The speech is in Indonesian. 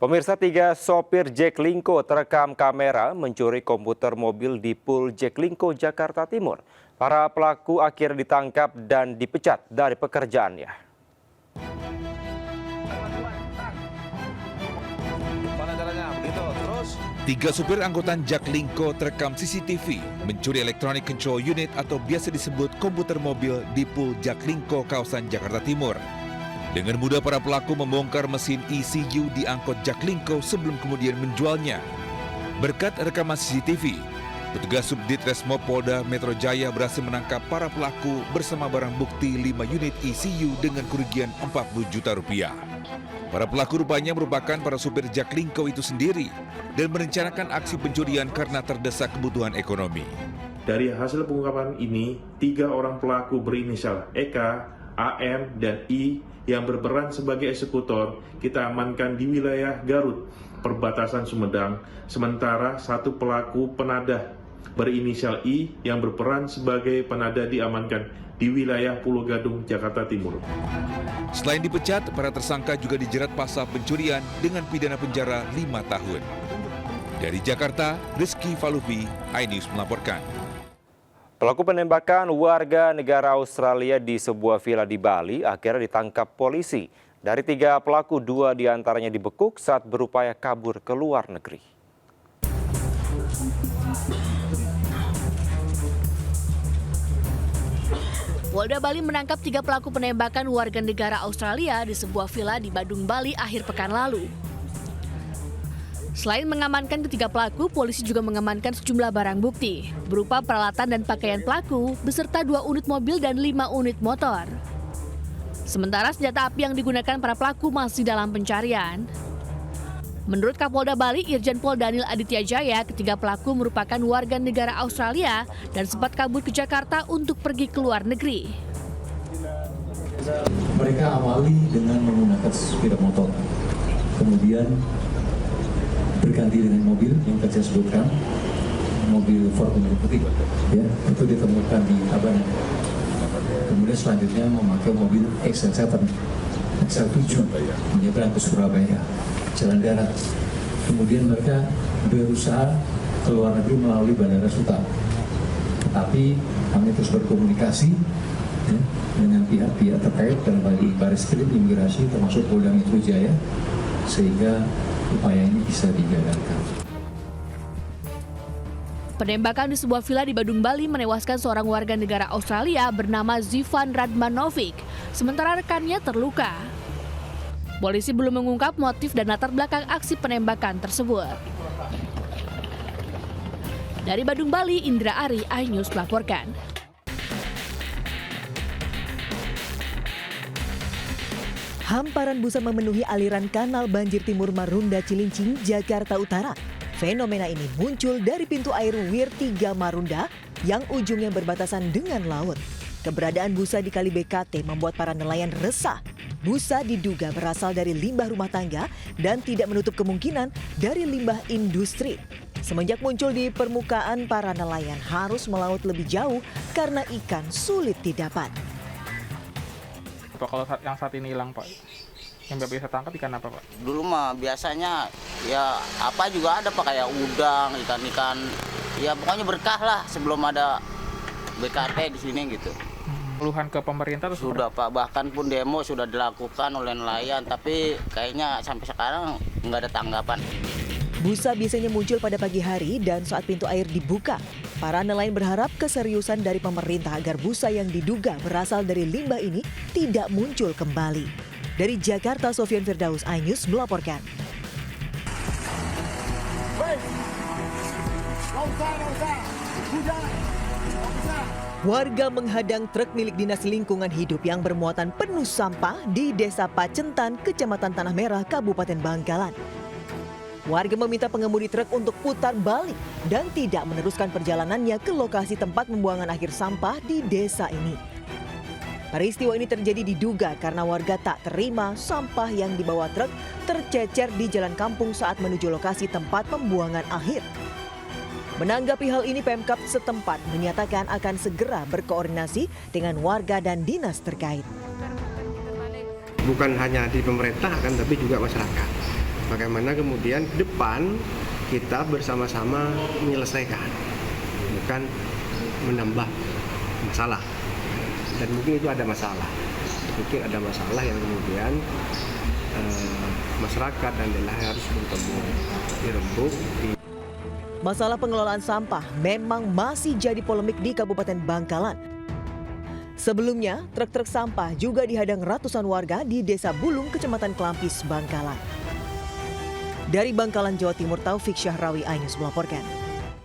Pemirsa, 3 sopir Jaklingko terekam kamera mencuri komputer mobil di Pool Jaklingko, Jakarta Timur. Para pelaku akhirnya ditangkap dan dipecat dari pekerjaannya. Tiga supir angkutan Jaklingko terekam CCTV mencuri electronic control unit atau biasa disebut komputer mobil di Pool Jaklingko, kawasan Jakarta Timur. Dengan mudah para pelaku membongkar mesin ECU di angkot Jaklingko sebelum kemudian menjualnya. Berkat rekaman CCTV, petugas Subdit Resmob Polda Metro Jaya berhasil menangkap para pelaku bersama barang bukti 5 unit ECU dengan kerugian Rp40 juta. Para pelaku rupanya merupakan para supir Jaklingko itu sendiri dan merencanakan aksi pencurian karena terdesak kebutuhan ekonomi. Dari hasil pengungkapan ini, 3 orang pelaku berinisial Eka, AM, dan I yang berperan sebagai eksekutor kita amankan di wilayah Garut, perbatasan Sumedang. Sementara 1 pelaku penadah berinisial I yang berperan sebagai penadah diamankan di wilayah Pulau Gadung, Jakarta Timur. Selain dipecat, para tersangka juga dijerat pasal pencurian dengan pidana penjara 5 tahun. Dari Jakarta, Rizky Falufi, iNews melaporkan. Pelaku penembakan warga negara Australia di sebuah villa di Bali akhirnya ditangkap polisi. Dari 3 pelaku, 2 diantaranya dibekuk saat berupaya kabur ke luar negeri. Polda Bali menangkap 3 pelaku penembakan warga negara Australia di sebuah villa di Badung, Bali akhir pekan lalu. Selain mengamankan ketiga pelaku, polisi juga mengamankan sejumlah barang bukti berupa peralatan dan pakaian pelaku beserta 2 unit mobil dan 5 unit motor. Sementara senjata api yang digunakan para pelaku masih dalam pencarian. Menurut Kapolda Bali, Irjen Pol Daniel Aditya Jaya, ketiga pelaku merupakan warga negara Australia dan sempat kabur ke Jakarta untuk pergi ke luar negeri. Mereka awali dengan menggunakan sepeda motor, kemudian berganti dengan mobil yang tadi saya sebutkan, mobil Fortuner putih, ya, itu ditemukan di Tabanan. Kemudian selanjutnya memakai mobil XL7 menyeberang ke Surabaya, jalan darat. Kemudian mereka berusaha ke luar negeri melalui Bandara Suta. Tetapi kami terus berkomunikasi ya, dengan pihak-pihak terkait dan bagi Baris Krim, Imigrasi, termasuk Polda Metro Jaya, sehingga upaya ini bisa digagalkan. Penembakan di sebuah villa di Badung, Bali menewaskan seorang warga negara Australia bernama Zivan Radmanovic, sementara rekannya terluka. Polisi belum mengungkap motif dan latar belakang aksi penembakan tersebut. Dari Badung, Bali, Indra Ari, iNews melaporkan. Hamparan busa memenuhi aliran kanal banjir timur Marunda Cilincing, Jakarta Utara. Fenomena ini muncul dari pintu air Wir 3 Marunda yang ujungnya berbatasan dengan laut. Keberadaan busa di Kali BKT membuat para nelayan resah. Busa diduga berasal dari limbah rumah tangga dan tidak menutup kemungkinan dari limbah industri. Semenjak muncul di permukaan, para nelayan harus melaut lebih jauh karena ikan sulit didapat. Kalau yang saat ini hilang, Pak, yang bisa tangkap ikan apa, Pak? Dulu mah biasanya ya apa juga ada, Pak, kayak udang, ikan-ikan, ya pokoknya berkah lah sebelum ada BKT di sini gitu. Keluhan ke pemerintah tuh sudah, Pak, bahkan pun demo sudah dilakukan oleh nelayan, tapi kayaknya sampai sekarang nggak ada tanggapan. Busa biasanya muncul pada pagi hari dan saat pintu air dibuka. Para nelayan berharap keseriusan dari pemerintah agar busa yang diduga berasal dari limbah ini tidak muncul kembali. Dari Jakarta, Sofyan Firdaus, iNews melaporkan. Warga menghadang truk milik Dinas Lingkungan Hidup yang bermuatan penuh sampah di Desa Pacentan, Kecamatan Tanah Merah, Kabupaten Bangkalan. Warga meminta pengemudi truk untuk putar balik dan tidak meneruskan perjalanannya ke lokasi tempat pembuangan akhir sampah di desa ini. Peristiwa ini terjadi diduga karena warga tak terima sampah yang dibawa truk tercecer di jalan kampung saat menuju lokasi tempat pembuangan akhir. Menanggapi hal ini, Pemkab setempat menyatakan akan segera berkoordinasi dengan warga dan dinas terkait. Bukan hanya di pemerintah kan, tapi juga masyarakat. Bagaimana kemudian ke depan kita bersama-sama menyelesaikan, bukan menambah masalah. Dan mungkin itu ada masalah. Mungkin ada masalah yang kemudian masyarakat dan daerah harus bertemu dirembuk. Masalah pengelolaan sampah memang masih jadi polemik di Kabupaten Bangkalan. Sebelumnya, truk-truk sampah juga dihadang ratusan warga di Desa Bulung, Kecamatan Kelampis, Bangkalan. Dari Bangkalan, Jawa Timur, Taufik Syahrawi, iNews melaporkan.